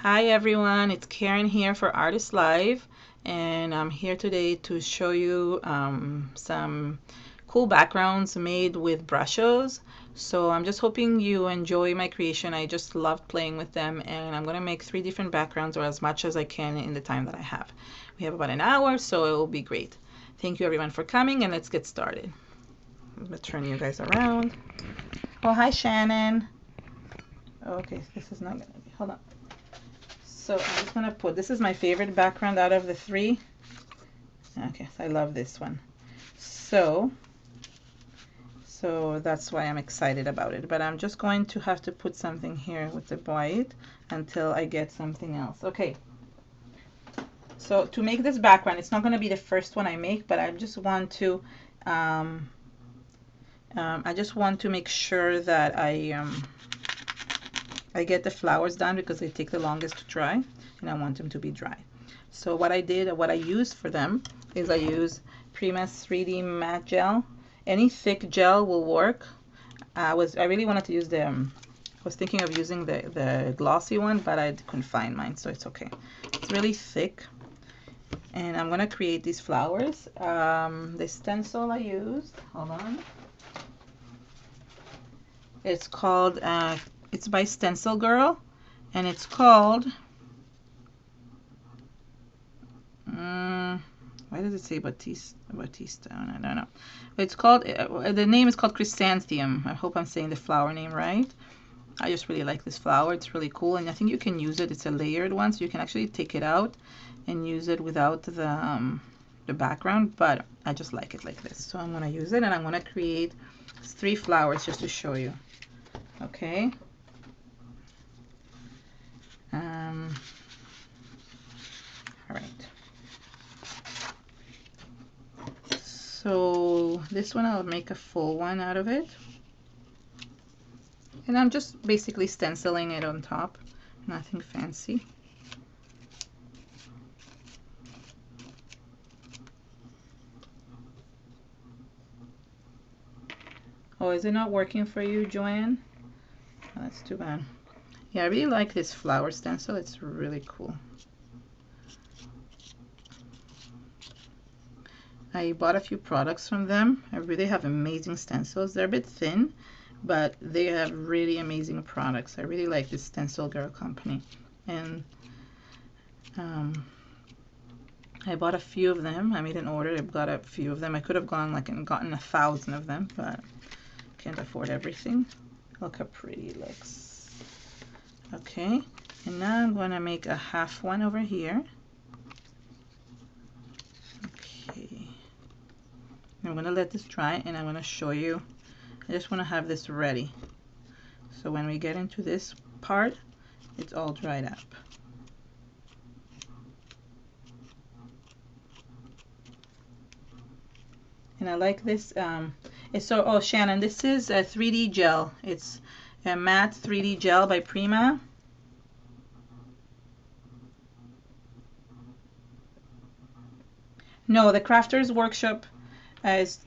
Hi everyone, it's Karen here for Artists Live, and I'm here today to show you some cool backgrounds made with Brushos. So I'm just hoping you enjoy my creation. I just loved playing with them, and I'm going to make 3 different backgrounds, or as much as I can in the time that I have. We have about an hour, so it will be great. Thank you everyone for coming, and let's get started. I'm going to turn you guys around. Oh, hi Shannon. Okay, this is not going to be, hold on. So I'm just gonna put, this is my favorite background out of the 3. Okay, I love this one. So that's why I'm excited about it. But I'm just going to have to put something here with the white until I get something else. Okay. So to make this background, it's not going to be the first one I make, but I just want to make sure that I get the flowers done because they take the longest to dry, and I want them to be dry. So what I used for them is I use Prima's 3D matte gel. Any thick gel will work. I really wanted to use I was thinking of using the glossy one, but I couldn't find mine, so it's okay. It's really thick, and I'm gonna create these flowers. The stencil I used, hold on. It's called it's by Stencil Girl, and it's called why does it say Batista? I don't know. It's called the name is called Chrysanthemum. I hope I'm saying the flower name right. I just really like this flower. It's really cool, and I think you can use it. It's a layered one, so you can actually take it out and use it without the background, but I just like it like this. So I'm going to use it, and I'm going to create 3 flowers just to show you. Okay. All right. So this one I'll make a full one out of it. And I'm just basically stenciling it on top. Nothing fancy. Oh, is it not working for you, Joanne? Oh, that's too bad. Yeah, I really like this flower stencil. It's really cool. I bought a few products from them. I really have amazing stencils. They're a bit thin, but they have really amazing products. I really like this Stencil Girl company. And I bought a few of them. I made an order. I got a few of them. I could have gone like and gotten 1,000 of them, but can't afford everything. Look how pretty it looks. Okay, and now I'm going to make a half one over here. Okay, I'm going to let this dry, and I'm going to show you. I just want to have this ready, so when we get into this part, it's all dried up. And I like this. Oh, Shannon, this is a 3D gel. It's a matte 3D gel by Prima. No, the Crafters Workshop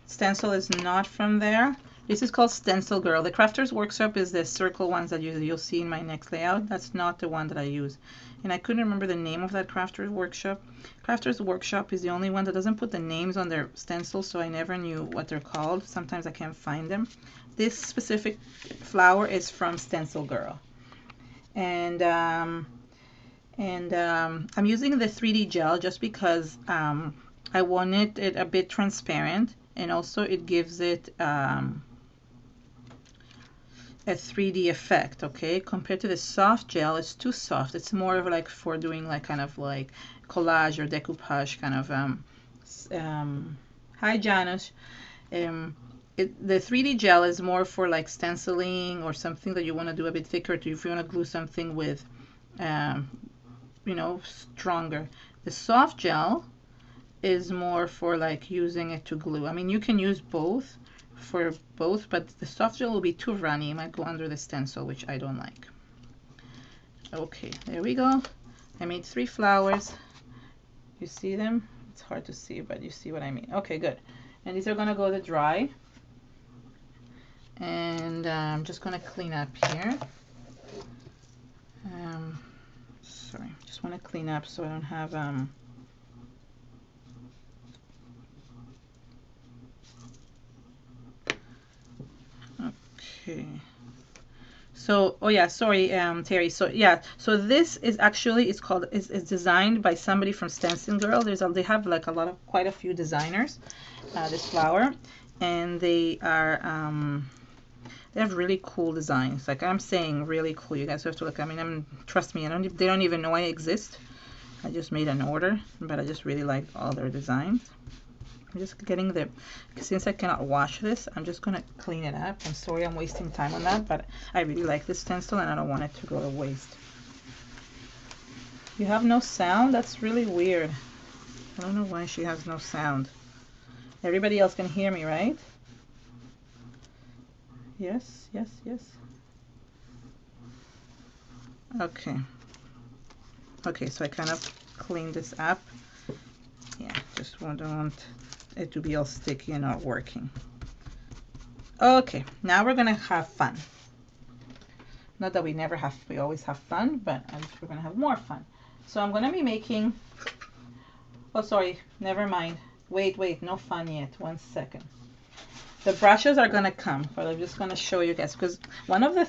stencil is not from there. This is called Stencil Girl. The Crafters Workshop is the circle ones that you'll see in my next layout. That's not the one that I use. And I couldn't remember the name of that Crafters Workshop. Crafters Workshop is the only one that doesn't put the names on their stencils, so I never knew what they're called. Sometimes I can't find them. This specific flower is from Stencil Girl. And I'm using the 3D gel just because I wanted it a bit transparent, and also it gives it a 3D effect, okay? Compared to the soft gel, it's too soft. It's more of like for doing like kind of like collage or decoupage kind of hi Janice. The 3D gel is more for like stenciling or something that you want to do a bit thicker to, if you want to glue something with you know, stronger. The soft gel is more for like using it to glue. I mean, you can use both for both, but the soft gel will be too runny. It might go under the stencil, which I don't like. Okay, there we go. I made 3 flowers. You see them? It's hard to see, but you see what I mean. Okay, good. And these are gonna go to dry. And I'm just gonna clean up here. just want to clean up so I don't have okay. So, oh yeah, sorry, Terry. So yeah, so this is actually, it's called, it's designed by somebody from Stencil Girl. They have like quite a few designers, this flower, and they have really cool designs. Like I'm saying, really cool. You guys have to look. I mean, trust me, they don't even know I exist. I just made an order, but I just really like all their designs. I'm just getting the, since I cannot wash this, I'm just gonna clean it up. I'm sorry I'm wasting time on that, but I really like this stencil and I don't want it to go to waste. You have no sound? That's really weird. I don't know why she has no sound. Everybody else can hear me, right? Yes, yes, yes. Okay. Okay, so I kind of cleaned this up. Yeah, just don't want it to be all sticky and not working. Okay, now we're gonna have fun. Not that we never have, we always have fun, but we're gonna have more fun. So I'm gonna be making, oh sorry, never mind. Wait, no fun yet, 1 second. The brushes are gonna come, but I'm just gonna show you guys, because one of the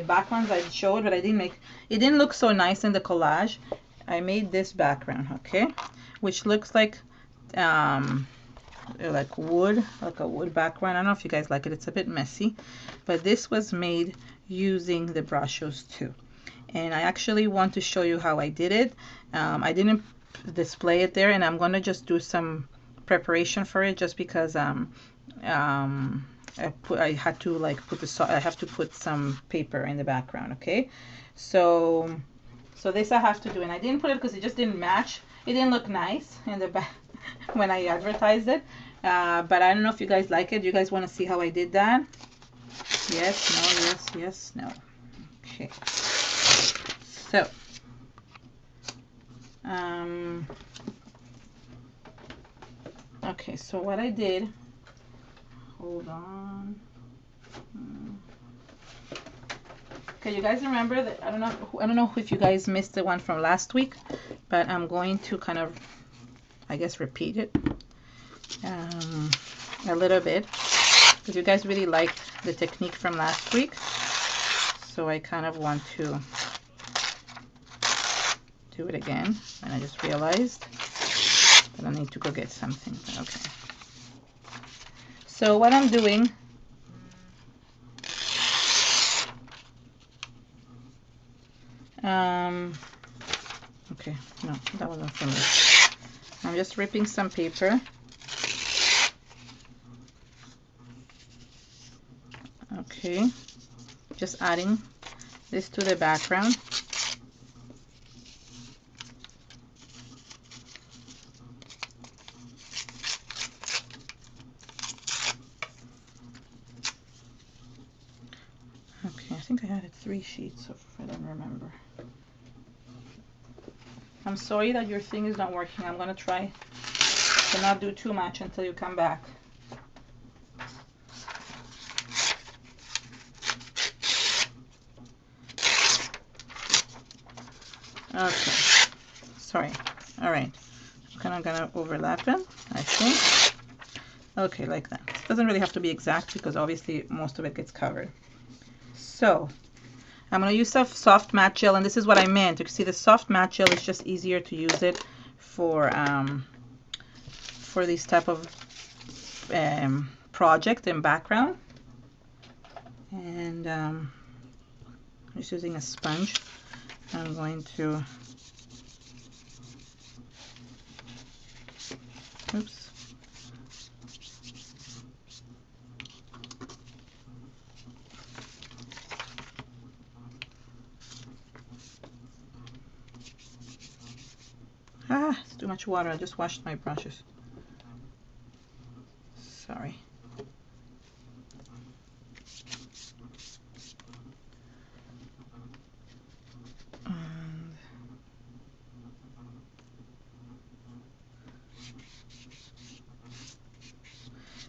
backgrounds I showed, but I didn't make, it didn't look so nice in the collage. I made this background, okay, which looks like wood, like a wood background. I don't know if you guys like it. It's a bit messy, but this was made using the Brushos too. And I actually want to show you how I did it. I didn't display it there, and I'm gonna just do some preparation for it, just because I had to like I have to put some paper in the background. Okay, so this I have to do, and I didn't put it because it just didn't match. It didn't look nice in the back when I advertised it, but I don't know if you guys like it. You guys want to see how I did that? Yes, no, yes, yes, no. Okay, so okay, so what I did, hold on. Okay, you guys remember that, I don't know if you guys missed the one from last week, but I'm going to kind of, I guess, repeat it a little bit, because you guys really liked the technique from last week, so I kind of want to do it again. And I just realized that I need to go get something. Okay, so what I'm doing, okay, no, that wasn't for me. I'm just ripping some paper. Okay, just adding this to the background. Okay, I think I added 3 sheets, so I don't remember. I'm sorry that your thing is not working. I'm gonna try to not do too much until you come back. Okay, sorry. All right, I'm kind of gonna overlap it, I think. Okay, like that. It doesn't really have to be exact, because obviously most of it gets covered. So I'm going to use soft matte gel, and this is what I meant. You can see the soft matte gel is just easier to use it for these type of project and background. And I'm just using a sponge. I'm going to, oops. Ah, it's too much water. I just washed my brushes. Sorry. And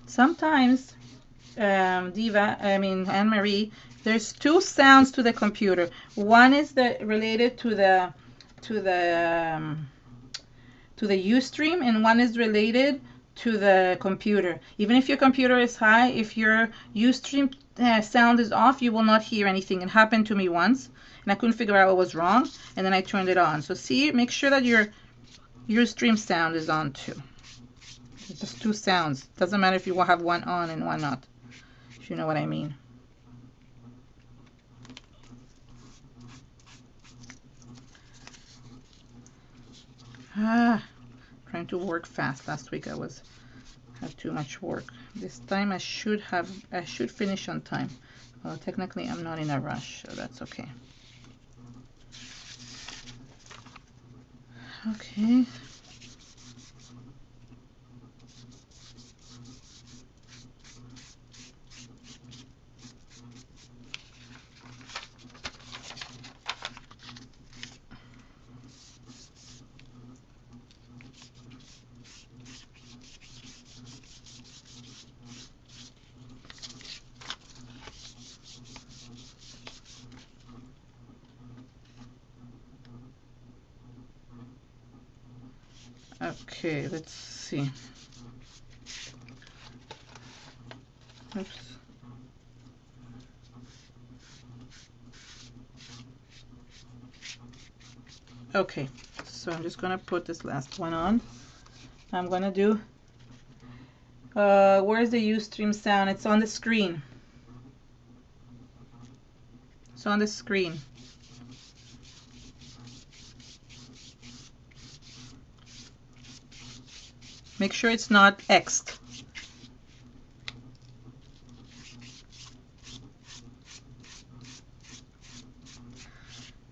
sometimes, Anne-Marie, there's 2 sounds to the computer. One is related to the to the Ustream, and one is related to the computer. Even if your computer is high, if your Ustream sound is off, you will not hear anything. It happened to me once, and I couldn't figure out what was wrong, and then I turned it on. So see, make sure that your Ustream sound is on too. It's just two sounds. Doesn't matter if you will have one on and one not, if you know what I mean. Trying to work fast. Last week I had too much work. This time I should finish on time. Well, technically I'm not in a rush, so that's okay. Okay. Okay, let's see. Oops. Okay, so I'm just gonna put this last one on. I'm gonna do, where's the Ustream sound? It's on the screen. It's on the screen. Make sure it's not X'd.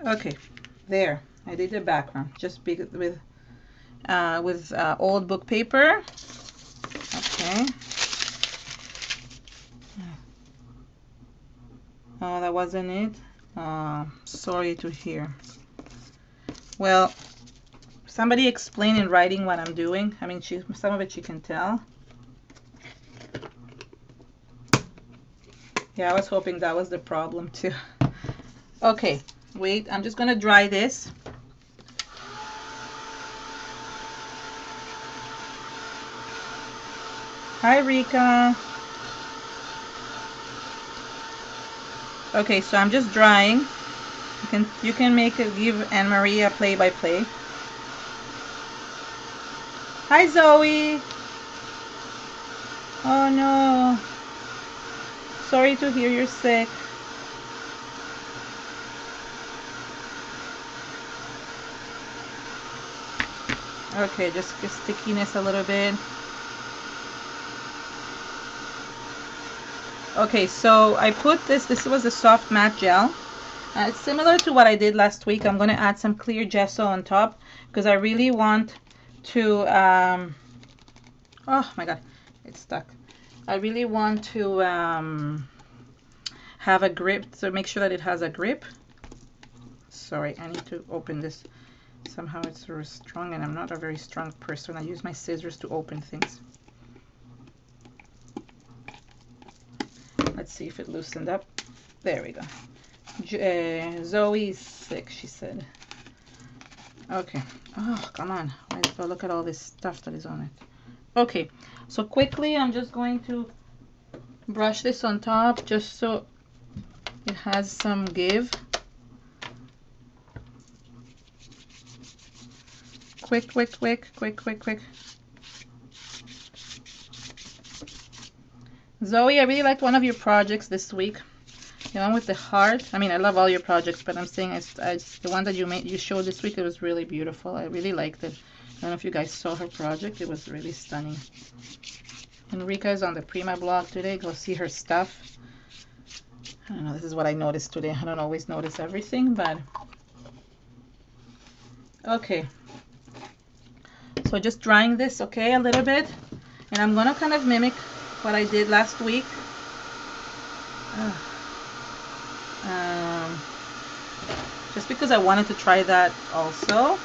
Okay, there. I did the background just with old book paper. Okay. Oh, that wasn't it. Sorry to hear. Well, somebody explain in writing what I'm doing. I mean, some of it she can tell. Yeah, I was hoping that was the problem too. Okay, wait, I'm just gonna dry this. Hi, Rika. Okay, so I'm just drying. You can give Anne Marie a play-by-play. Hi, Zoe. Oh no. Sorry to hear you're sick. Okay, just stickiness a little bit. Okay, so I put this was a soft matte gel. It's similar to what I did last week. I'm going to add some clear gesso on top because I really want to, oh my god, it's stuck. I really want to have a grip, so make sure that it has a grip. Sorry, I need to open this. Somehow it's very strong and I'm not a very strong person. I use my scissors to open things. Let's see if it loosened up. There we go. Zoe's sick, she said. Okay. Oh, come on. Look at all this stuff that is on it. Okay, so quickly I'm just going to brush this on top just so it has some give. Quick, quick, quick, quick, quick, quick. Zoe, I really liked one of your projects this week. The one with the heart. I mean, I love all your projects, but I'm saying the one that you showed this week, it was really beautiful. I really liked it. I don't know if you guys saw her project. It was really stunning. Enrica is on the Prima blog today. Go see her stuff. I don't know, this is what I noticed today. I don't always notice everything, but... Okay. So just drying this, okay, a little bit. And I'm going to kind of mimic what I did last week. Just because I wanted to try that also.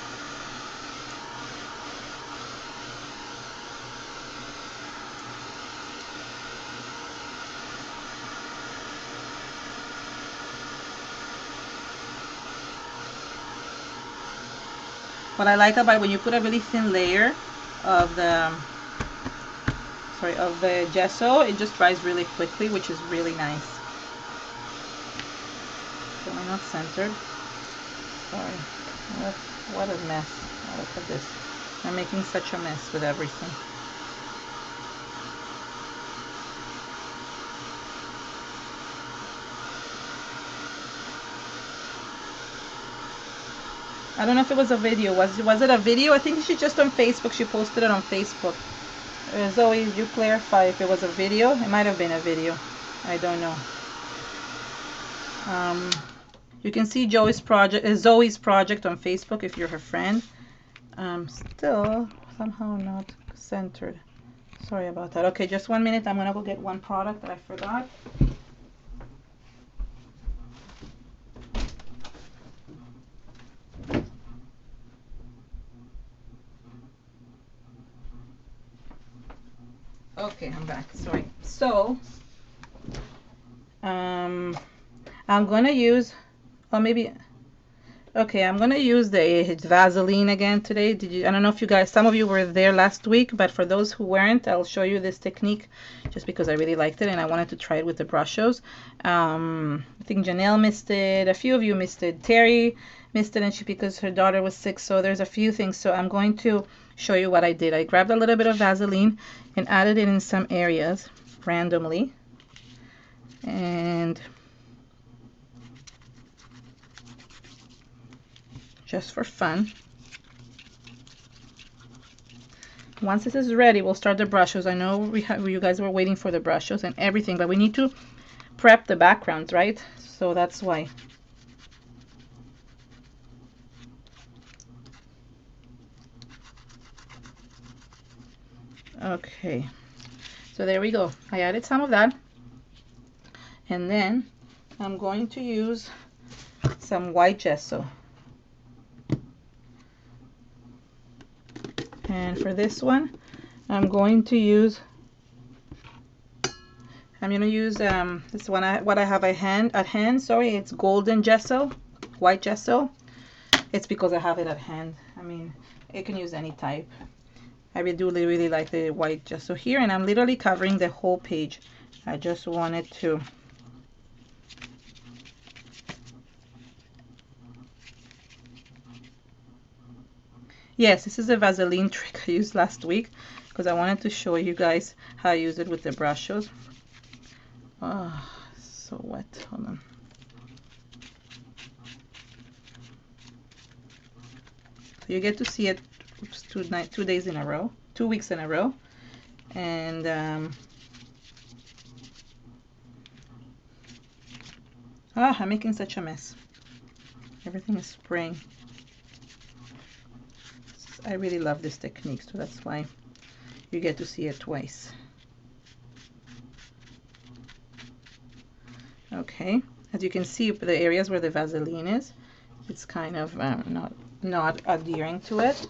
What I like about when you put a really thin layer of the gesso, it just dries really quickly, which is really nice. Am I not centered? Sorry. What a mess. Oh, look at this. I'm making such a mess with everything. I don't know if it was a video. Was it a video? I think she just on Facebook. She posted it on Facebook. Zoe, you clarify if it was a video? It might have been a video. I don't know. You can see Zoe's project on Facebook if you're her friend. Still somehow not centered. Sorry about that. Okay, just 1 minute. I'm gonna go get one product that I forgot. Okay, I'm back. Sorry. So, I'm gonna use, or maybe, okay, I'm gonna use the Vaseline again today. I don't know if you guys, some of you were there last week, but for those who weren't, I'll show you this technique just because I really liked it and I wanted to try it with the Brushos. I think Janelle missed it. A few of you missed it. Terry missed it, and because her daughter was sick, so there's a few things. So I'm going to show you what I did. I grabbed a little bit of Vaseline and added it in some areas randomly, and just for fun. Once this is ready, we'll start the Brushos. I know you guys were waiting for the Brushos and everything, but we need to prep the backgrounds, right? So that's why. Okay, so there we go. I added some of that, and then I'm going to use some white gesso. And for this one, I'm going to use this one. What I have at hand. Sorry, it's golden gesso, white gesso. It's because I have it at hand. I mean, you can use any type. I really like the white gesso here, and I'm literally covering the whole page. I just wanted to yes, this is a Vaseline trick I used last week because I wanted to show you guys how I use it with the Brushos. Oh, so wet. Hold on. So you get to see it 2 days in a row, 2 weeks in a row, and I'm making such a mess. Everything is spraying. I really love this technique, so that's why you get to see it twice. Okay, as you can see, the areas where the Vaseline is, it's kind of not adhering to it.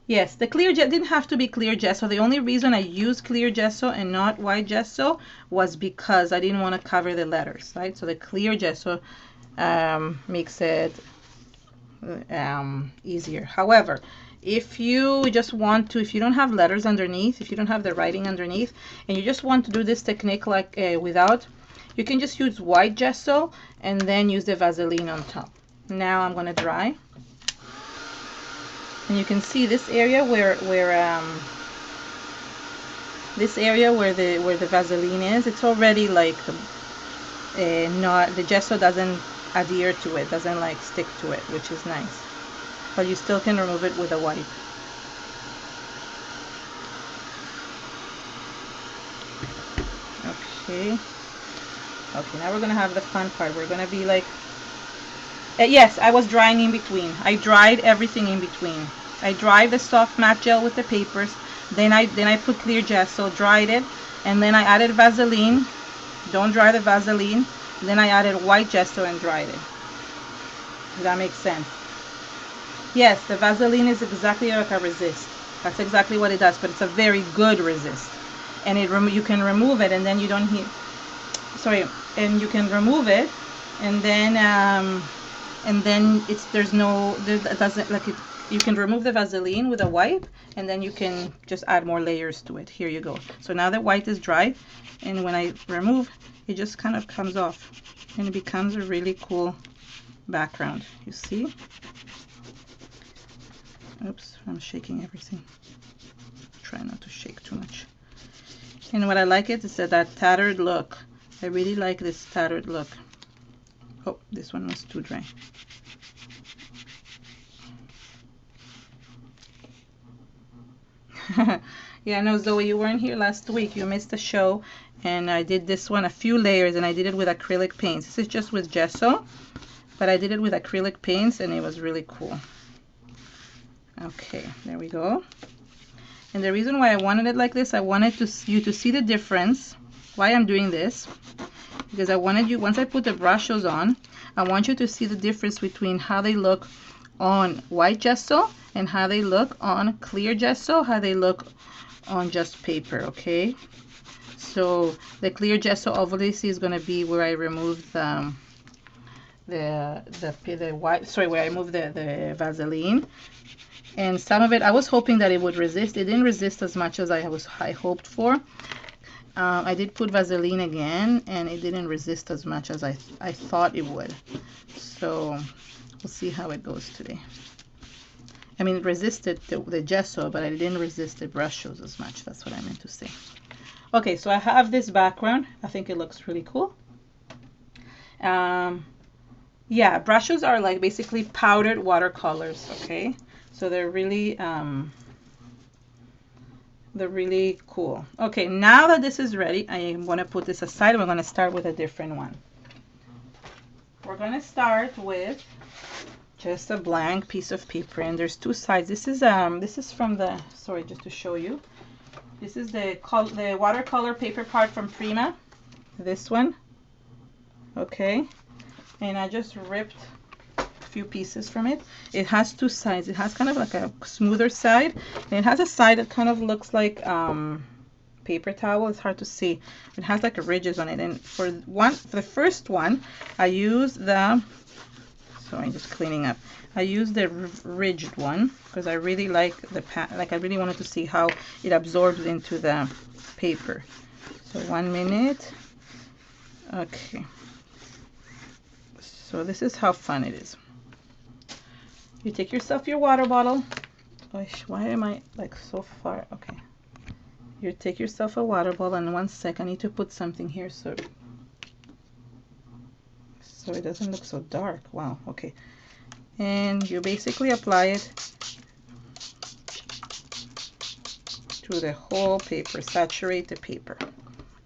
Yes, the clear gesso didn't have to be clear gesso. The only reason I used clear gesso and not white gesso was because I didn't want to cover the letters, right? So the clear gesso makes it easier. However, if you just want to, if you don't have letters underneath, if you don't have the writing underneath, and you just want to do this technique like without, you can just use white gesso and then use the Vaseline on top. Now I'm going to dry. And you can see this area where the Vaseline is, it's already like the gesso doesn't adhere to it, doesn't like stick to it, which is nice. But you still can remove it with a wipe. Okay. Okay, now we're gonna have the fun part. We're gonna be like, yes, I was drying in between. I dried everything in between. I dried the soft matte gel with the papers, then I put clear gesso, dried it, and then I added Vaseline. Don't dry the Vaseline. Then I added white gesso and dried it. Does that make sense? Yes, the Vaseline is exactly like a resist. That's exactly what it does, but it's a very good resist. And you can remove it, and then you don't and you can remove it, and then and then it doesn't like it. You can remove the Vaseline with a wipe, and then you can just add more layers to it. Here you go. So now the white is dry, and when I remove, it just kind of comes off, and it becomes a really cool background. You see? Oops, I'm shaking everything. Try not to shake too much. And what I like it is that tattered look. I really like this tattered look. Oh, this one was too dry. Yeah, no, Zoe, you weren't here last week. You missed the show. And I did this one, a few layers, and I did it with acrylic paints. This is just with gesso, but I did it with acrylic paints, and it was really cool. Okay, there we go. And the reason why I wanted it like this, I wanted you to see the difference, why I'm doing this, because I wanted you, once I put the Brushos on, I want you to see the difference between how they look on white gesso and how they look on clear gesso, how they look on just paper, okay? So the clear gesso obviously is going to be where I remove the white, sorry, where I remove the Vaseline. And some of it, I was hoping that it would resist. It didn't resist as much as I hoped for. I did put Vaseline again, and it didn't resist as much as I thought it would. So we'll see how it goes today. I mean, it resisted the gesso, but I didn't resist the Brushos as much. That's what I meant to say. Okay, so I have this background. I think it looks really cool. Yeah, Brushos are like basically powdered watercolors, okay? So they're really cool. Okay, now that this is ready, I am going to put this aside. We're going to start with a different one. We're going to start with just a blank piece of paper, and there's two sides. This is from the, sorry, just to show you. This is the watercolor paper part from Prima. This one. Okay. And I just ripped few pieces from it. It has two sides. It has kind of like a smoother side, and it has a side that kind of looks like paper towel. It's hard to see. It has like ridges on it, and for the first one, I used the, sorry, I'm just cleaning up. I used the ridged one because I really like I really wanted to see how it absorbs into the paper. So 1 minute. Okay. So this is how fun it is. You take yourself your water bottle. Gosh, why am I like so far? Okay. You take yourself a water bottle, and 1 sec, I need to put something here so it doesn't look so dark. Wow, okay. And you basically apply it to the whole paper, saturate the paper.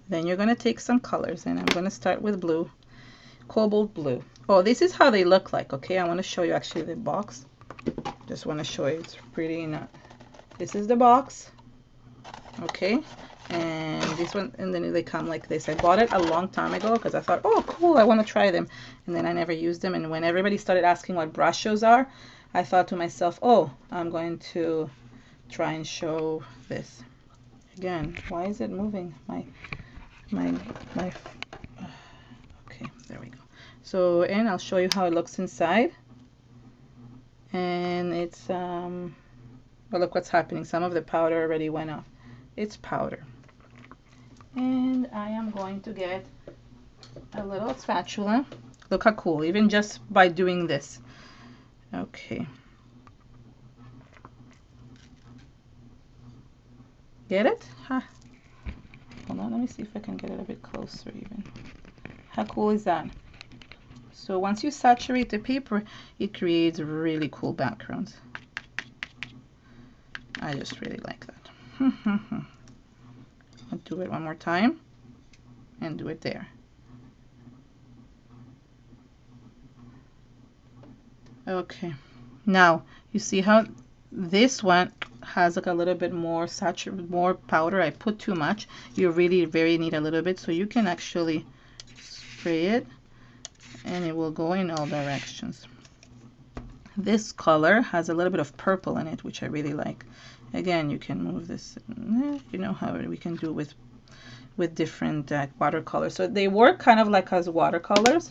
Then you're going to take some colors, and I'm going to start with blue, cobalt blue. Oh, this is how they look like, okay? I want to show you actually the box. Just want to show you, it's pretty enough. This is the box, okay? And this one, and then they come like this. I bought it a long time ago because I thought, oh, cool, I want to try them. And then I never used them. And when everybody started asking what Brushos are, I thought to myself, oh, I'm going to try and show this. Again, why is it moving? Okay, there we go. So, and I'll show you how it looks inside. And it's, well, look what's happening. Some of the powder already went off. It's powder. And I am going to get a little spatula. Look how cool, even just by doing this. Okay. Get it? Huh. Hold on, let me see if I can get it a bit closer even. How cool is that? So once you saturate the paper, it creates really cool backgrounds. I just really like that. I'll do it one more time and do it there. Okay, now you see how this one has like a little bit more more powder. I put too much. You really very need a little bit, so you can actually spray it and it will go in all directions. This color has a little bit of purple in it, which I really like. Again, you can move this, you know how we can do with different watercolors. So they work kind of like as watercolors.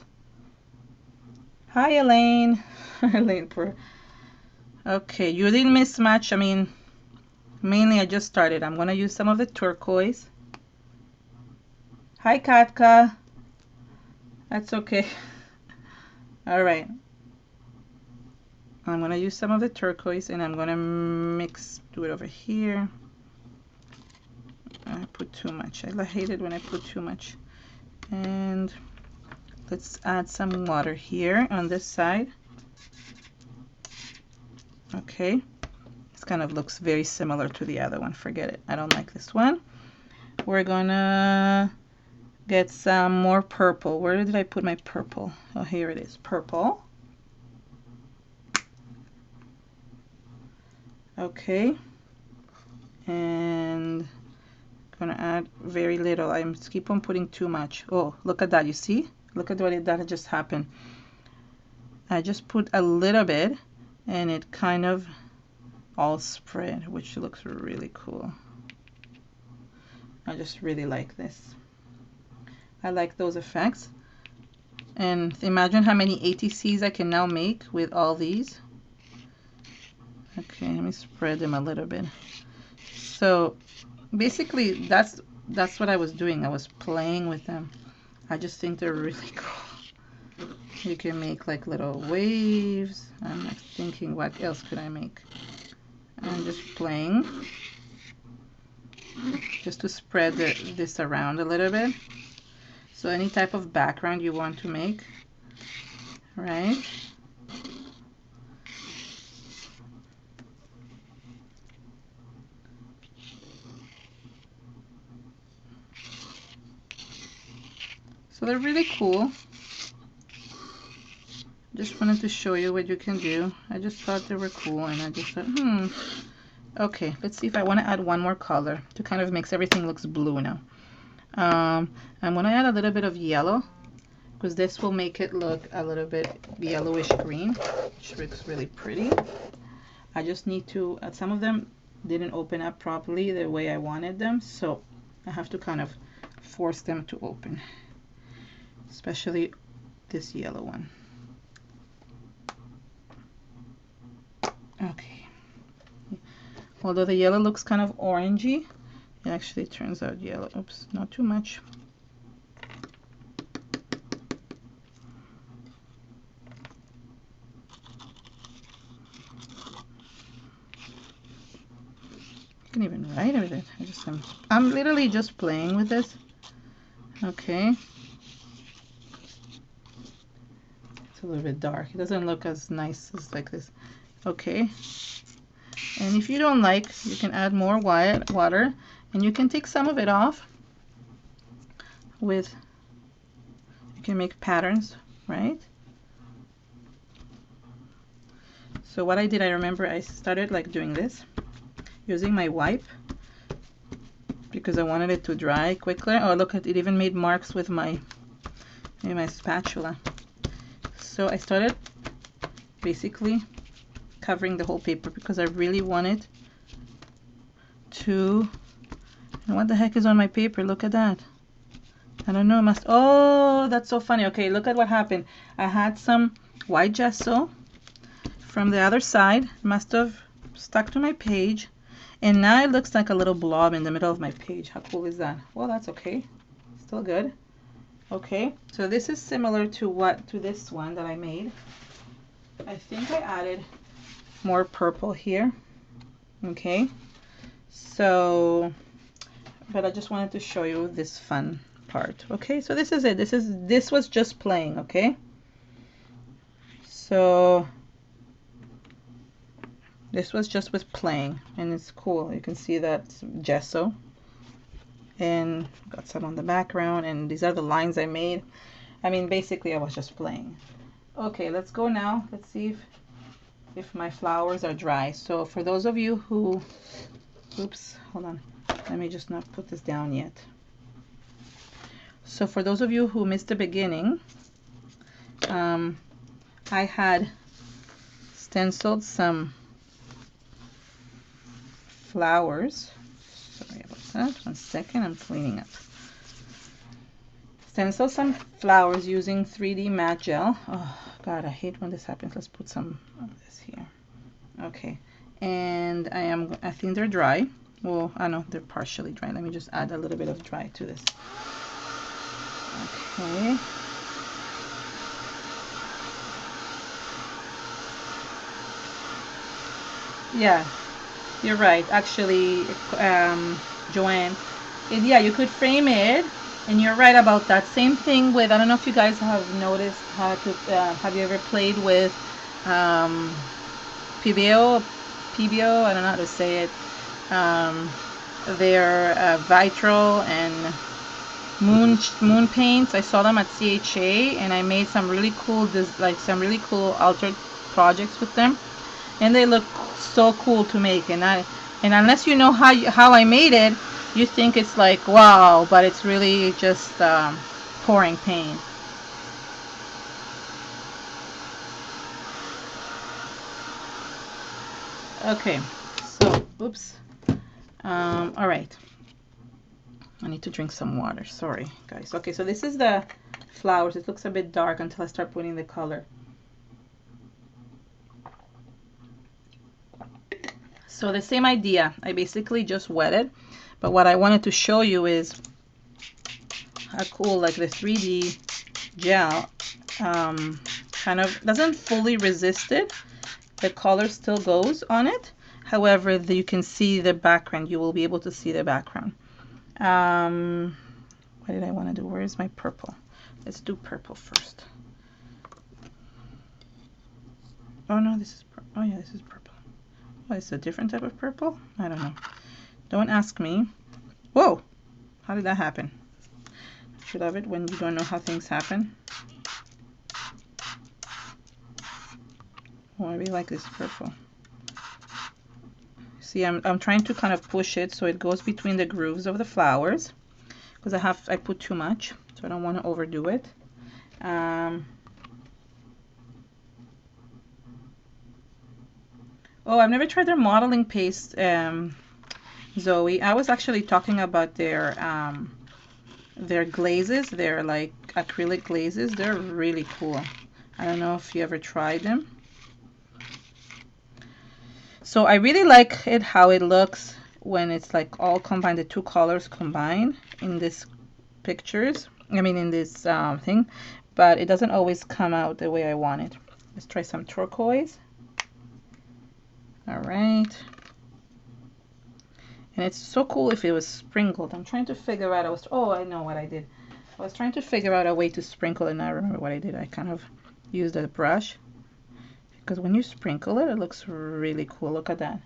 Hi, Elaine. Elaine, poor. Okay, you didn't miss much. I mean, mainly I just started. I'm gonna use some of the turquoise. Hi, Katka. That's okay. All right. I'm gonna use some of the turquoise and I'm gonna do it over here. I put too much. I hate it when I put too much. And let's add some water here on this side. Okay. This kind of looks very similar to the other one. Forget it. I don't like this one. We're gonna get some more purple. Where did I put my purple? Oh, here it is. Purple. Okay. And gonna add very little. I keep on putting too much. Oh, look at that. You see? Look at that just happened. I just put a little bit and it kind of all spread, which looks really cool. I just really like this. I like those effects. And imagine how many ATCs I can now make with all these. Okay, let me spread them a little bit. So basically that's what I was doing. I was playing with them. I just think they're really cool. You can make like little waves. I'm like thinking, what else could I make? I'm just playing just to spread this around a little bit. So any type of background you want to make, right? So they're really cool. Just wanted to show you what you can do. I just thought they were cool and I just thought, okay, let's see if I want to add one more color to kind of makes everything looks blue now. I'm going to add a little bit of yellow because this will make it look a little bit yellowish green, which looks really pretty. I just need to, some of them didn't open up properly the way I wanted them, so I have to kind of force them to open, especially this yellow one. Okay. Although the yellow looks kind of orangey, it actually turns out yellow. Oops, not too much. You can even write with it. I'm literally just playing with this. Okay. It's a little bit dark. It doesn't look as nice as like this. Okay. And if you don't like, you can add more water, and you can take some of it off with, you can make patterns, right? So what I did, I remember I started like doing this, using my wipe, because I wanted it to dry quickly. Oh, look at it, even made marks with my spatula. So I started basically covering the whole paper because I really wanted to, and what the heck is on my paper? Look at that. I don't know, oh, that's so funny. Okay, look at what happened. I had some white gesso from the other side, must have stuck to my page, and now it looks like a little blob in the middle of my page. How cool is that? Well, that's okay. Still good. Okay, so this is similar to this one that I made. I think I added more purple here. Okay, so, but I just wanted to show you this fun part. Okay, so this is it. This was just playing. Okay, so this was just with playing, and it's cool. You can see that gesso, and got some on the background, and these are the lines I made. I mean, basically I was just playing. Okay, let's go now. Let's see if my flowers are dry. So for those of you who, oops, hold on, let me just not put this down yet. So for those of you who missed the beginning, I had stenciled some flowers. Sorry about that. 1 second, I'm cleaning up. Stencil some flowers using 3D matte gel. Oh, God, I hate when this happens. Let's put some of this here. Okay, and I think they're dry. Well, I know they're partially dry. Let me just add a little bit of dry to this. Okay. Yeah, you're right. Actually, Joanne, yeah, you could frame it, and you're right about that. Same thing with, I don't know if you guys have noticed how to, have you ever played with PBO, I don't know how to say it. They're vitro and moon paints. I saw them at CHA, and I made some really cool, like some really cool altered projects with them, and they look so cool to make. And unless you know how I made it, you think it's like wow, but it's really just pouring paint. Okay, so oops. All right. I need to drink some water. Sorry, guys. Okay, so this is the flowers. It looks a bit dark until I start putting the color. So the same idea. I basically just wet it, but what I wanted to show you is how cool, like the 3D gel kind of doesn't fully resist it. The color still goes on it. However, you can see the background. You will be able to see the background. What did I want to do? Where is my purple? Let's do purple first. Oh no, this is purple. Oh yeah, this is purple. Oh, it's a different type of purple? I don't know. Don't ask me. Whoa! How did that happen? Don't you love it when you don't know how things happen? Oh, I really like this purple. See, I'm trying to kind of push it so it goes between the grooves of the flowers, because I put too much, so I don't want to overdo it. Oh, I've never tried their modeling paste, Zoe. I was actually talking about their glazes. They're like acrylic glazes. They're really cool. I don't know if you ever tried them. So I really like it how it looks when it's like all combined, the two colors combined in this pictures. I mean in this thing, but it doesn't always come out the way I want it. Let's try some turquoise. All right. And it's so cool if it was sprinkled. I'm trying to figure out, oh, I know what I did. I was trying to figure out a way to sprinkle, and I remember what I did. I kind of used a brush, because when you sprinkle it, it looks really cool. Look at that.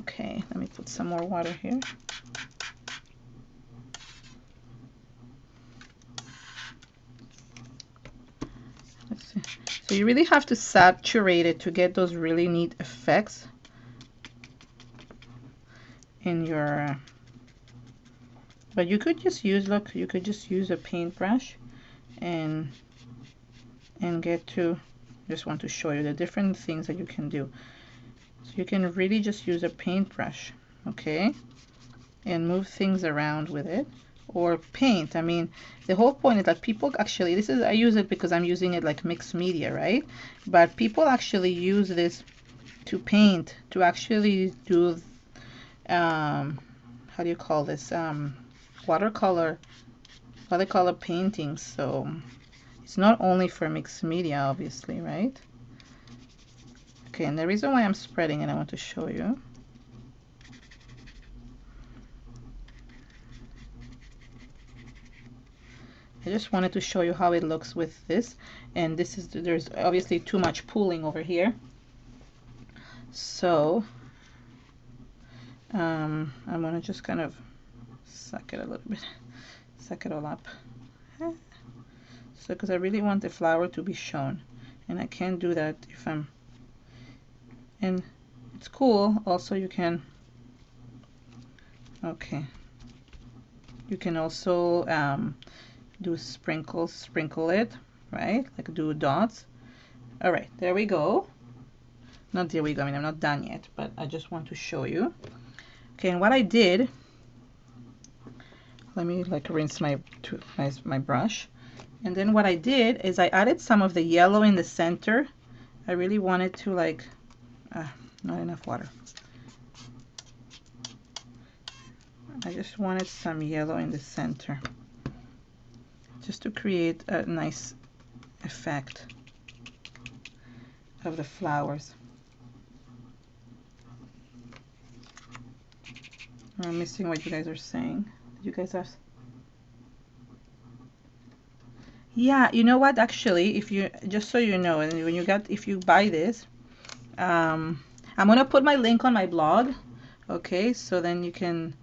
Okay, let me put some more water here. Let's see. So you really have to saturate it to get those really neat effects in your, but you could just use, look, you could just use a paintbrush and get to, just want to show you the different things that you can do. So you can really just use a paintbrush, okay, and move things around with it, or paint. I mean, the whole point is that people actually, this is, I use it because I'm using it like mixed media, right? But people actually use this to paint, to actually do, how do you call this, watercolor paintings. So it's not only for mixed media, obviously, right? Okay, and the reason why I'm spreading, and I want to show you. I just wanted to show you how it looks with this, and this is, there's obviously too much pooling over here, so I'm gonna just kind of suck it a little bit, suck it all up. So because I really want the flower to be shown, and I can't do that if I'm, and it's cool also, you can, okay, you can also do sprinkle it, right, like do dots. All right, there we go. Not there we go, I mean, I'm not done yet, but I just want to show you. Okay, and what I did let me like rinse my brush. And then what I did is I added some of the yellow in the center. I really wanted to like, not enough water. I just wanted some yellow in the center, just to create a nice effect of the flowers. I'm missing what you guys are saying. Did you guys have? Yeah, you know what? Actually, if you just so you know, and when you if you buy this, I'm gonna put my link on my blog. Okay, so then you can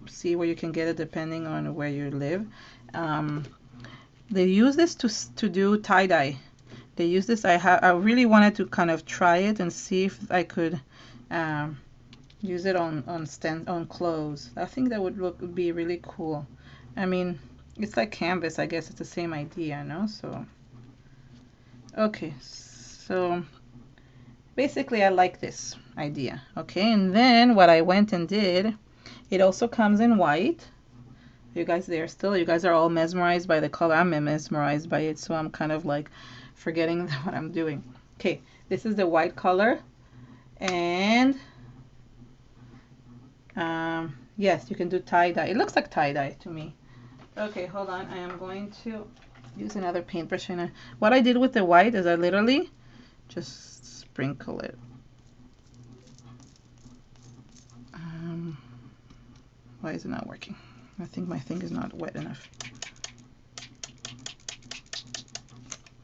see where you can get it depending on where you live. They use this to do tie-dye. They use this. I really wanted to kind of try it and see if I could use it on clothes. I think that would be really cool. I mean, it's like canvas. I guess it's the same idea, no? So okay, so basically I like this idea. Okay, and then what I went and did, it also comes in white. You guys there still? You guys are all mesmerized by the color. I'm mesmerized by it, so I'm kind of like forgetting what I'm doing. Okay, this is the white color, and yes, you can do tie-dye. It looks like tie-dye to me. Okay, hold on. I am going to use another paintbrush. And what I did with the white is I literally just sprinkle it. Why is it not working? I think my thing is not wet enough.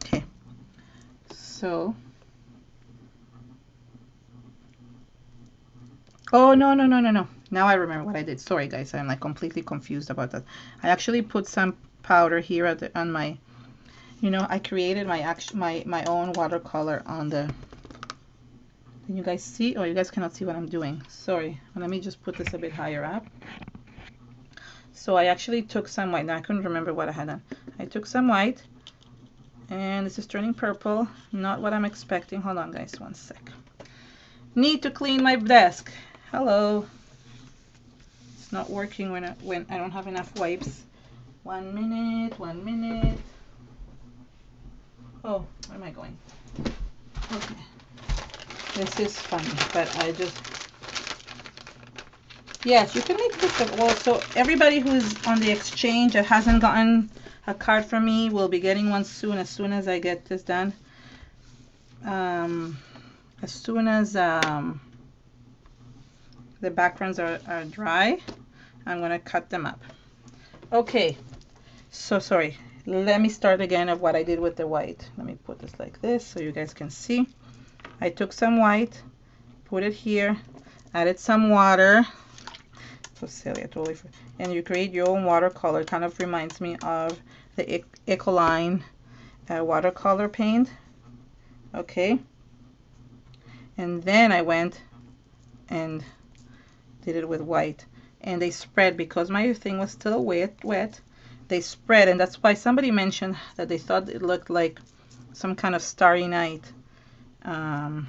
Okay, so oh no. Now I remember what I did. Sorry guys, I'm like completely confused about that. I actually put some powder here at on my, you know, I created my own watercolor on the. Can you guys see? Oh, you guys cannot see what I'm doing. Sorry. Let me just put this a bit higher up. So I actually took some white. Now I couldn't remember what I had on. I took some white, and this is turning purple. Not what I'm expecting. Hold on, guys, one sec. Need to clean my desk. Hello. It's not working when I don't have enough wipes. 1 minute. 1 minute. Oh, where am I going? Okay. This is funny, but I just. Yes, you can make this. Well, so everybody who's on the exchange that hasn't gotten a card from me will be getting one soon. As soon as I get this done, as soon as the backgrounds are dry, I'm gonna cut them up. Okay, so sorry. Let me start again of what I did with the white. Let me put this like this so you guys can see. I took some white, put it here, added some water. So silly, I totally forgot. And you create your own watercolor. It kind of reminds me of the Ecoline watercolor paint. Okay. And then I went and did it with white. And they spread because my thing was still wet. They spread, and that's why somebody mentioned that they thought it looked like some kind of starry night. I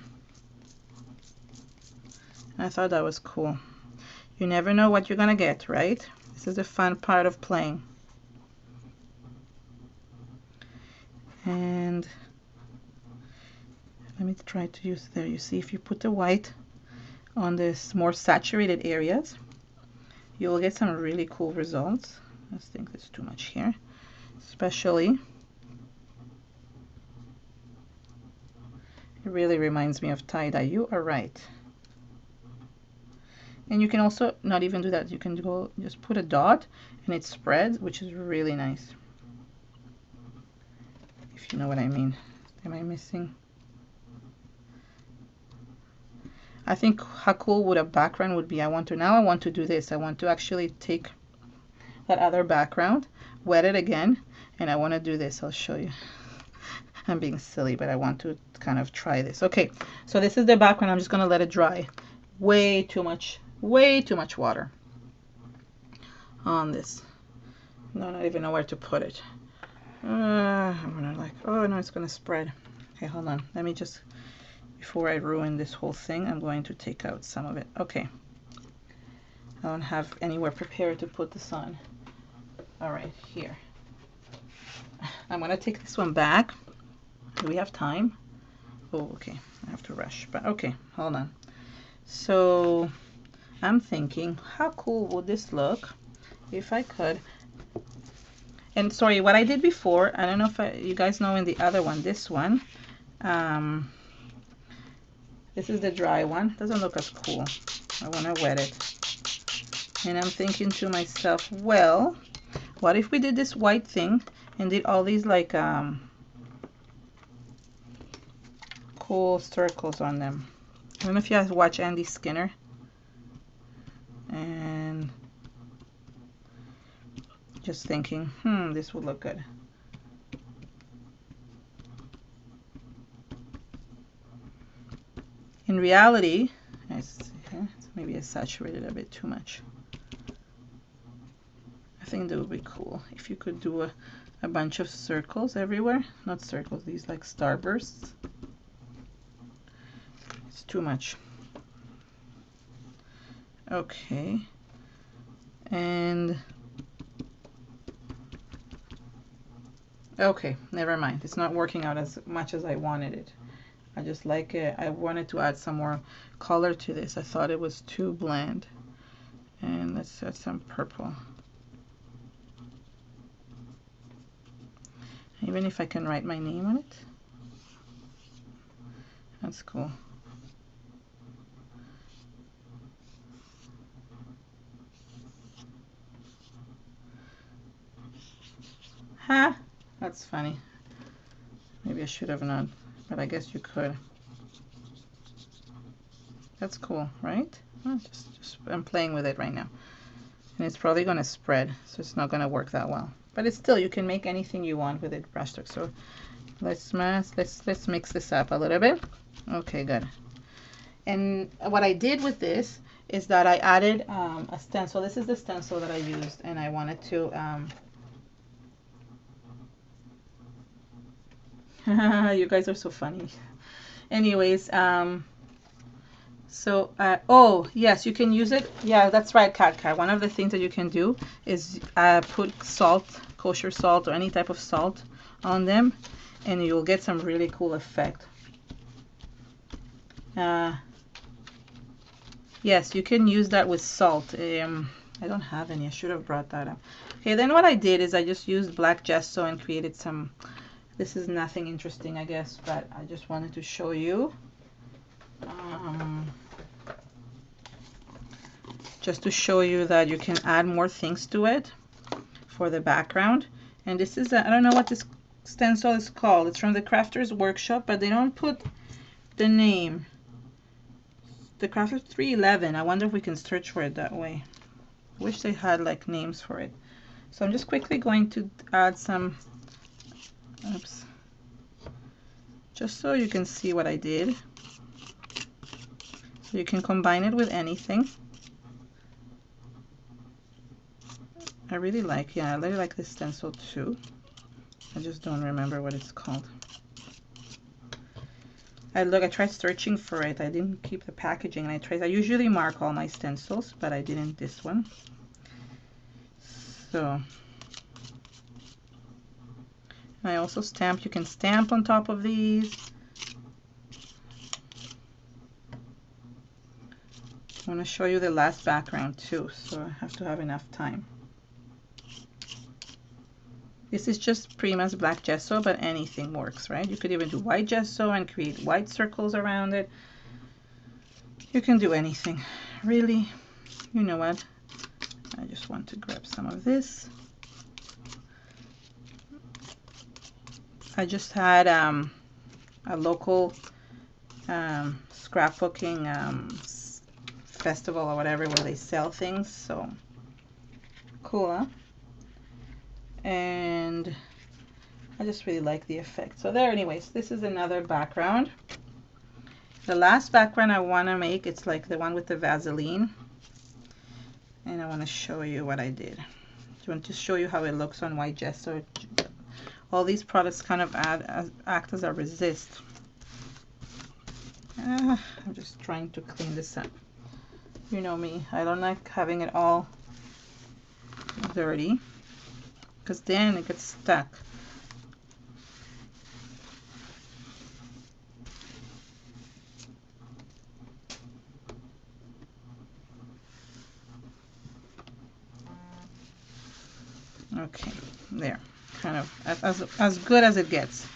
thought that was cool. You never know what you're gonna get, right? This is the fun part of playing. And let me try to use there. You see, if you put the white on this more saturated areas, you'll get some really cool results. I think there's too much here, especially. It really reminds me of tie-dye. You are right. And you can also not even do that. You can go just put a dot and it spreads, which is really nice. If you know what I mean. Am I missing? I think how cool would a background would be. I want to do this. I want to actually take that other background, wet it again, and I want to do this. I'll show you. I'm being silly, but I want to kind of try this. Okay, so this is the background. I'm just going to let it dry. Way too much water on this. No, I don't even know where to put it. I'm gonna like, oh no, it's gonna spread. Okay, hold on. Let me just, before I ruin this whole thing, I'm going to take out some of it. Okay. I don't have anywhere prepared to put this on. All right, here. I'm gonna take this one back. Do we have time? Oh, okay. I have to rush, but okay, hold on. So I'm thinking, how cool would this look if I could? And sorry, what I did before, I don't know if you guys know in the other one, this one, this is the dry one. Doesn't look as cool. I want to wet it. And I'm thinking to myself, well, what if we did this white thing and did all these like cool circles on them? I don't know if you guys watch Andy Skinner. And just thinking, this would look good. In reality, maybe I saturated a bit too much. I think that would be cool if you could do a bunch of circles everywhere. Not circles, these like starbursts. It's too much. Okay. And okay, never mind. It's not working out as much as I wanted it. I just like it. I wanted to add some more color to this. I thought it was too bland. And let's add some purple. Even if I can write my name on it. That's cool. Ha! That's funny. Maybe I should have not, but I guess you could. That's cool, right? Oh, I'm playing with it right now. And it's probably going to spread, so it's not going to work that well. But it's still, you can make anything you want with it, brushstroke. So let's mix this up a little bit. Okay, good. And what I did with this is that I added a stencil. This is the stencil that I used, and I wanted to you guys are so funny. Anyways, oh yes, you can use it. Yeah, that's right, Cat. One of the things that you can do is put salt, kosher salt, or any type of salt on them, and you'll get some really cool effect. Yes, you can use that with salt. I don't have any. I should have brought that up. Okay, then what I did is I just used black gesso and created some. This is nothing interesting, I guess, but I just wanted to show you. Just to show you that you can add more things to it for the background. And this is, I don't know what this stencil is called. It's from the Crafters Workshop, but they don't put the name. The Crafters 311. I wonder if we can search for it that way. I wish they had like names for it. So I'm just quickly going to add some, oops, just so you can see what I did. So you can combine it with anything. I really like this stencil too. I just don't remember what it's called. I tried searching for it. I didn't keep the packaging. I usually mark all my stencils, but I didn't this one. So I also stamped. You can stamp on top of these. I want to show you the last background too, so I have to have enough time. This is just Prima's black gesso, but anything works, right? You could even do white gesso and create white circles around it. You can do anything, really. You know what? I just want to grab some of this. I just had a local scrapbooking festival or whatever where they sell things, so cool, huh? And I just really like the effect. So there, anyways, this is another background. The last background I want to make, it's like the one with the Vaseline, and I want to show you what I did. I want to show you how it looks on white gesso. All these products kind of act as a resist. I'm just trying to clean this up. You know me, I don't like having it all dirty because then it gets stuck. Okay, there, kind of as good as it gets.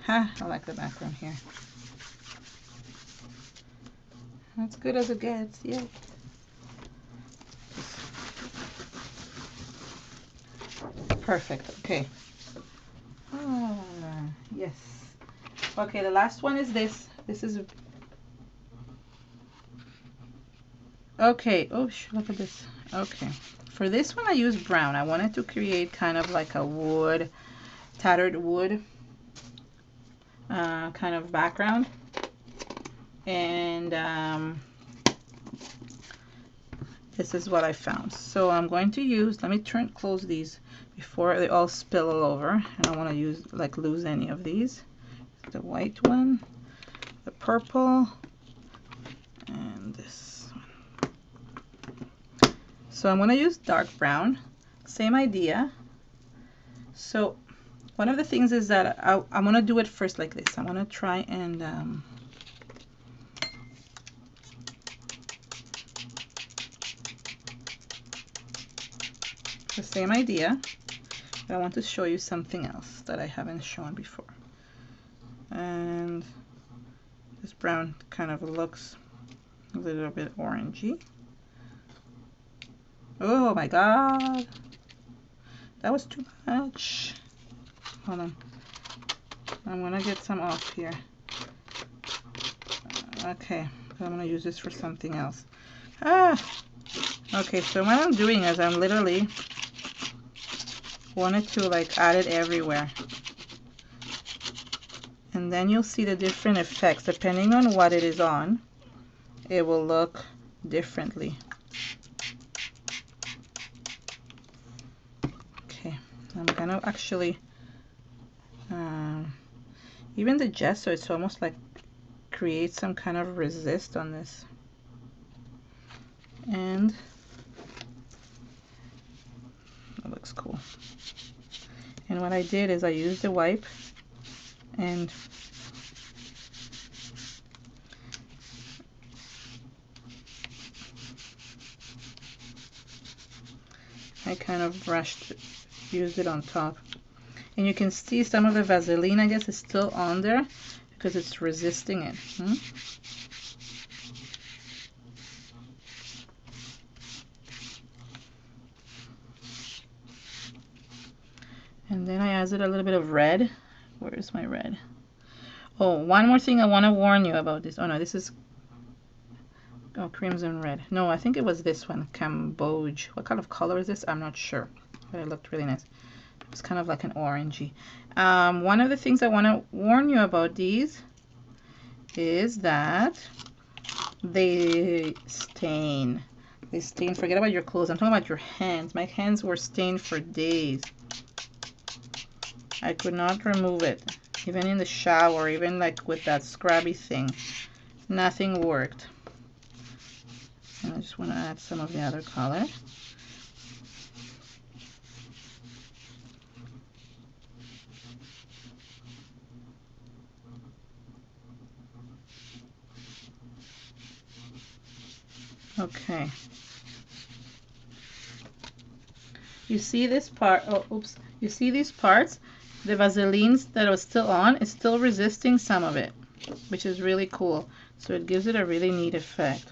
Ha, I like the background here. As good as it gets, yeah. Perfect, okay. Oh, yes. Okay, the last one is this. This is... Okay, oh, look at this. Okay, for this one I used brown. I wanted to create kind of like a wood, tattered wood kind of background. And this is what I found. So I'm going to use, let me close these before they all spill all over. I don't want to use, like, lose any of these. The white one, the purple, and this one. So I'm going to use dark brown. Same idea. So one of the things is that I'm going to do it first like this. I'm going to try and the same idea, but I want to show you something else that I haven't shown before. And this brown kind of looks a little bit orangey. Oh my god, that was too much. Hold on, I'm gonna get some off here. Okay, I'm gonna use this for something else. Okay, so what I'm doing is I'm literally wanted to like add it everywhere, and then you'll see the different effects depending on what it is on. It will look differently. Okay, I'm gonna actually even the gesso, it's almost like create some kind of resist on this. And that looks cool. And what I did is I used the wipe and I kind of brushed it, used it on top. And you can see some of the Vaseline, I guess, is still on there because it's resisting it. And then I added a little bit of red. Where is my red? Oh, one more thing I want to warn you about this. Oh no, this is crimson red. No, I think it was this one, Camboge. What kind of color is this? I'm not sure, but it looked really nice. It's kind of like an orangey. One of the things I want to warn you about these is that they stain. They stain. Forget about your clothes. I'm talking about your hands. My hands were stained for days. I could not remove it. Even in the shower, even like with that scrubby thing. Nothing worked. And I just want to add some of the other color. Okay. You see this part, oh, oops. You see these parts? The Vaselines that was still on is still resisting some of it, which is really cool. So it gives it a really neat effect.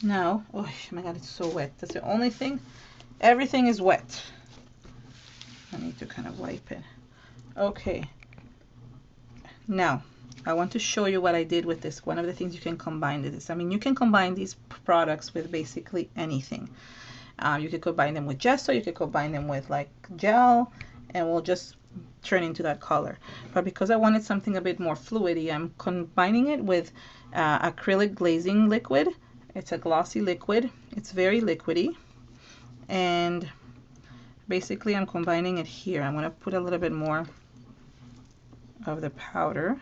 Now, oh my god, it's so wet. That's the only thing. Everything is wet. I need to kind of wipe it. Okay. Now, I want to show you what I did with this. One of the things you can combine this. I mean, you can combine these products with basically anything. You could combine them with gesso, you could combine them with like gel, and we'll just turn into that color. But because I wanted something a bit more fluidy, I'm combining it with acrylic glazing liquid. It's a glossy liquid. It's very liquidy. And basically I'm combining it here. I'm going to put a little bit more of the powder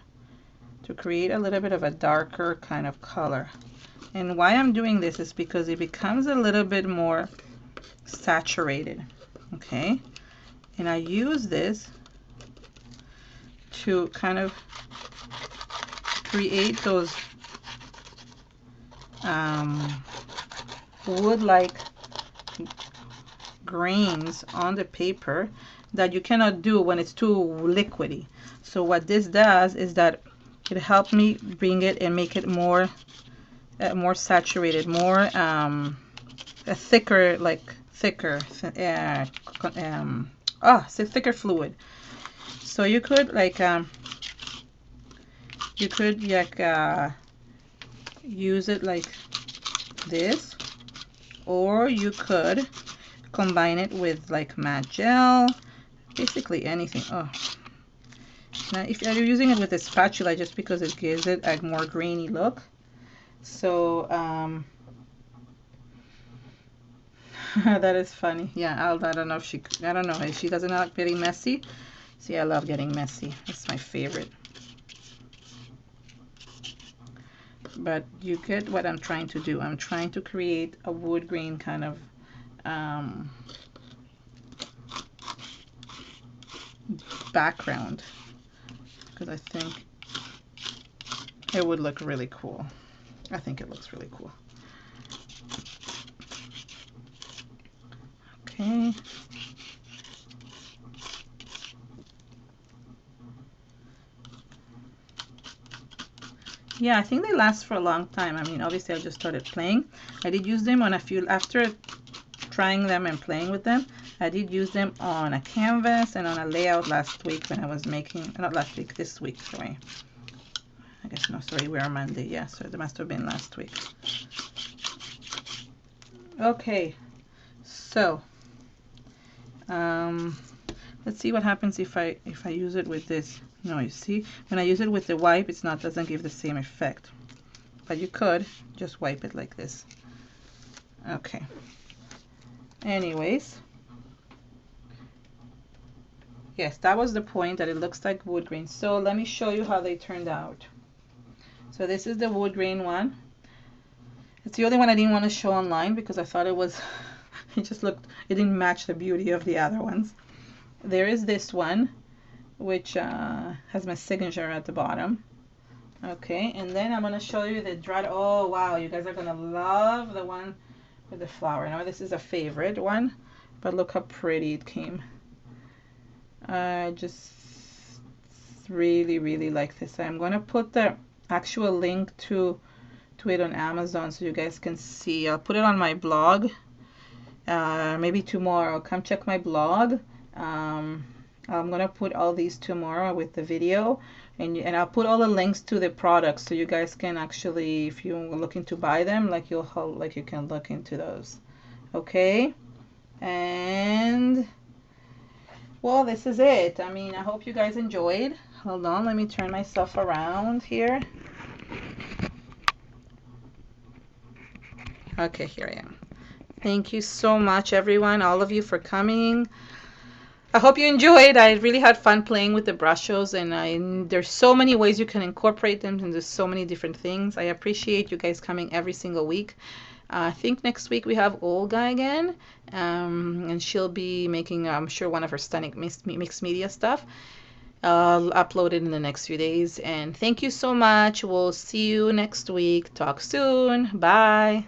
to create a little bit of a darker kind of color. And why I'm doing this is because it becomes a little bit more saturated, okay? And I use this to kind of create those wood-like grains on the paper that you cannot do when it's too liquidy. So what this does is that it helped me bring it and make it more saturated, more thicker, thicker fluid. So you could use it like this, or you could combine it with like matte gel, basically anything. Oh, now if you're using it with a spatula, just because it gives it a more grainy look. So that is funny. Yeah, I don't know if she doesn't like getting messy. See, I love getting messy. It's my favorite. But you get what I'm trying to do. I'm trying to create a wood grain kind of background, because I think it would look really cool. I think it looks really cool. Okay. Yeah, I think they last for a long time. I mean, obviously I just started playing. I did use them on a few, after trying them and playing with them, I did use them on a canvas and on a layout last week when I was making, not last week, this week, sorry. I guess, no, sorry, we're on Monday. Yeah, so it must have been last week. Okay, so let's see what happens if I use it with this. No, you see, when I use it with the wipe, it's not, doesn't give the same effect. But you could just wipe it like this. Okay. Anyways, yes, that was the point, that it looks like wood grain. So let me show you how they turned out. So this is the wood grain one. It's the only one I didn't want to show online because I thought it was, it just looked, it didn't match the beauty of the other ones. There is this one, which has my signature at the bottom. Okay, and then I'm going to show you the dried, oh wow, you guys are going to love the one with the flower. Now this is a favorite one, but look how pretty it came. I just really, really like this. I'm going to put the actual link to it on Amazon so you guys can see. I'll put it on my blog. Maybe tomorrow. Come check my blog. I'm gonna put all these tomorrow with the video, and I'll put all the links to the products so you guys can actually, if you're looking to buy them, like you can look into those. Okay, and well, this is it. I mean, I hope you guys enjoyed. Hold on, let me turn myself around here. Okay, here I am. Thank you so much, everyone, all of you, for coming. I hope you enjoyed. I really had fun playing with the Brushos, and there's so many ways you can incorporate them, and there's so many different things. I appreciate you guys coming every single week. I think next week we have Olga again, and she'll be making, I'm sure, one of her stunning mixed media stuff. I'll upload it in the next few days. And thank you so much. We'll see you next week. Talk soon. Bye.